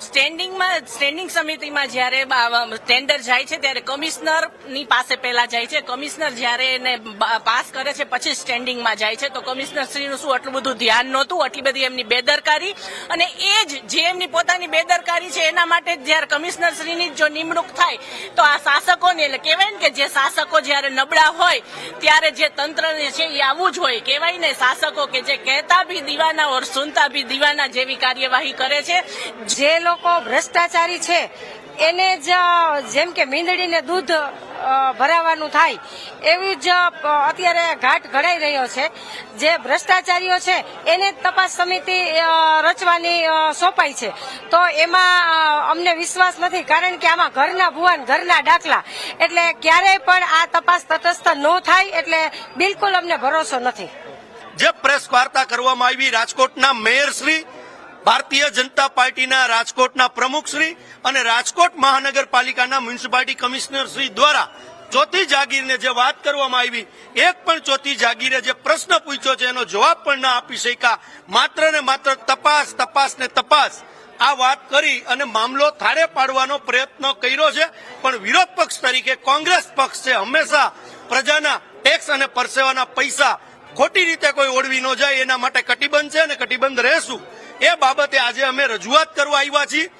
Standing સમિતિમાં જ્યારે tender જાય છે ત્યારે કમિશનરની પાસે પહેલા જાય છે. કમિશનર જ્યારે એને પાસ કરે છે પછી સ્ટેન્ડિંગમાં જાય છે. તો કમિશનર શ્રીનું શું આટલું બધું ધ્યાન નહોતું, આટલી બધી એમની બેદરકારી, અને એ જ જે એમની પોતાની બેદરકારી છે એના માટે જ્યારે કમિશનર શ્રીની જો નિમણૂક થાય તો આ શાસકોને, એટલે કહેવાય ને કે જે શાસકો જ્યારે નબળા હોય ત્યારે જે તંત્ર છે એ આવું જ હોય. કહેવાય ને શાસકો કે જે કહેતા ભી દીવાના ઓર સુનતા ભી દીવાના જેવી કાર્યવાહી કરે છે. જે લોકો ભ્રષ્ટાચારી છે એને જ જેમ કે મીંદડીને દૂધ ભરાવાનું થાય એવી જ અત્યારે ઘાટ ઘડાઈ રહ્યો છે. જે ભ્રષ્ટાચારીઓ છે એને તપાસ સમિતિ રચવાની સોંપાઈ છે. તો એમાં અમને વિશ્વાસ નથી, કારણ કે આમાં ઘરના ભુવન ઘરના દાખલા, એટલે ક્યારેય પણ આ તપાસ તટસ્થ ન થાય, એટલે બિલકુલ અમને ભરોસો નથી. જે પ્રેસ વાર્તા કરવામાં આવી રાજકોટના મેયર શ્રી, ભારતીય જનતા પાર્ટીના રાજકોટના પ્રમુખ શ્રી અને રાજકોટ મહાનગરપાલિકાના મ્યુનિસિપાલિટી કમિશનર શ્રી દ્વારા ચોથી જાગીરને જે વાત કરવામાં આવી, એક પણ ચોથી જાગીરે જે પ્રશ્ન પૂછ્યો છે એનો જવાબ પણ ના આપી શક્યા. માત્ર ને માત્ર તપાસ ને તપાસ આ વાત કરી અને મામલો થાળે પાડવાનો પ્રયત્ન કર્યો છે. પણ વિરોધ પક્ષ તરીકે કોંગ્રેસ પક્ષ છે હંમેશા પ્રજાના ટેક્સ અને પરસેવાના પૈસા ખોટી રીતે કોઈ ઓળવી ન જાય એના માટે કટિબદ્ધ છે અને કટિબદ્ધ રહેશું. એ બાબતે આજે અમે રજૂઆત કરવા આવ્યા છીએ.